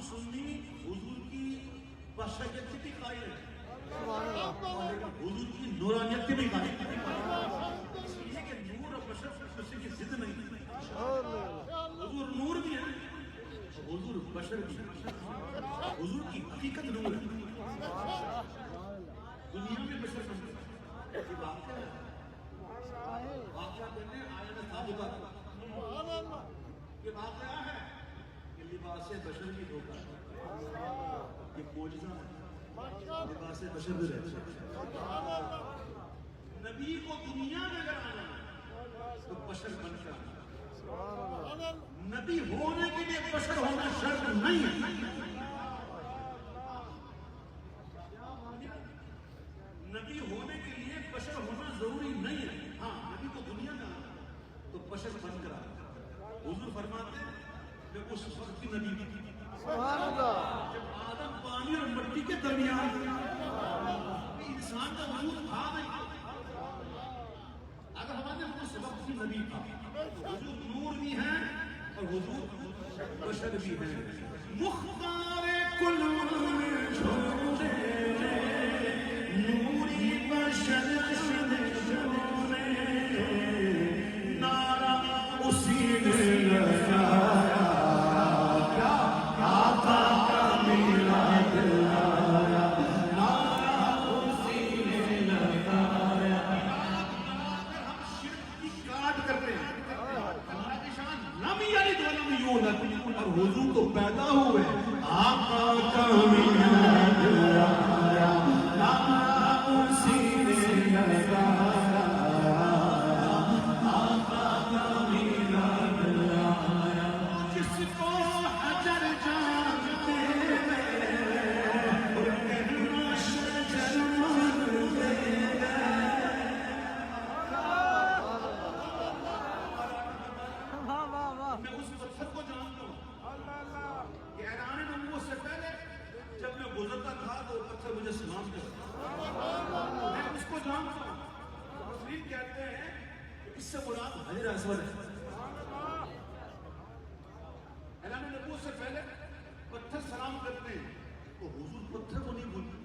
سنی حضور کی بشریت کی بھی قائل ہے، حضور کی نورانیت کی بھی قائل ہے، اس لیے کہ نور اور بشر کسی کی ضد نہیں ہے، حضور نور بھی ہے حضور بشر بھی ہے، حضور کی حقیقت نور ہے، دنیا میں بشر سمجھے یہ واقعہ ہے، واقعہ کہتے ہیں آیت ثابتہ، یہ واقعہ ہے کہ لباس بشر بھی دھوکہ ہے، یہ معجزہ ہے، لباس بشر بھی رہتا ہے، نبی کو دنیا میں اگر آنا ہے تو بشر بن کر آنا، نبی ہونے کے لیے بشر ہونا شرط نہیں ہے، نبی ہونے کے لیے بشر ہونا ضروری نہیں ہے، ہاں نبی کو دنیا میں آنا تو بشر بن کر آنا، حضور فرماتے ہیں کہ اس وقت کی نبی تھی جب آدم پانی اور مٹی کے درمیان انسان کا وجود تھا نہیں، اگر ہمارے اس وقت کی نبی تھا، حضور نور بھی ہیں اور حضور بشر بھی ہیں، مختار کل نوری بشر نارا اسی نے لگایا، آقا کا میلاد آیا، نارا اسی نے لگایا، ہم شرک کی کاٹ کرتے ہیں، اللہ کی شان نبی علی دولم یولد اور حضور تو پیدا ہوئے، آقا کا میلاد آیا، نارا اسی نے لگایا، آقا کا میلاد آیا، جس کو حجر جانتے اور کہنا شجر مانتے میں اس پتھر کو جانتا ہوں کہ اعلان نبوت سے پہلے جب میں گزرتا تھا تو پتھر مجھے سلام کرتا، میں اس کو جانتا ہوں، مفسرین کہتے ہیں کہ اس سے مراد حجر اسود ہے، اعلان نبوت سے پہلے پتھر سلام کرتے ہیں تو حضور پتھر کو نہیں بھولتے،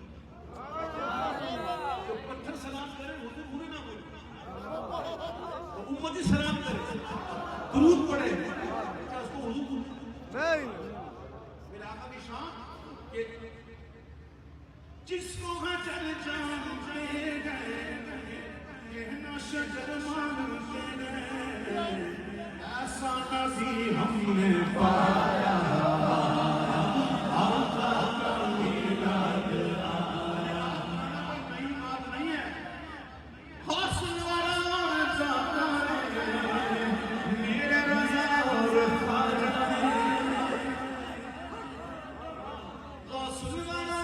تو پتھر سلام کرے حضور انہیں نہ بولتے، تو امتی سلام کرے درود پڑھے کیا اس کو حضور بولتے؟ میرے آقا کی شان کہ جس کو حجر جانتے گئے کہنا شجر مانتے گئے، ایسا نبی ہم نے پایا، آقا کا میلاد آیا، کوئی نئی بات نہیں ہے، حسن والا جاتا ہے میرے رضا اور خواجہ ہے، حسن والا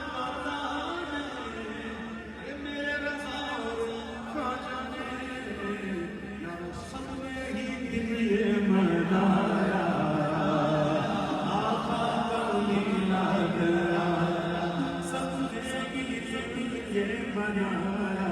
جاتا ہے میرے رضا اور خواجہ نے، سب نے ہی دل یہ منایا، آقا کا میلاد آیا، سب نے ہی دل یہ منایا،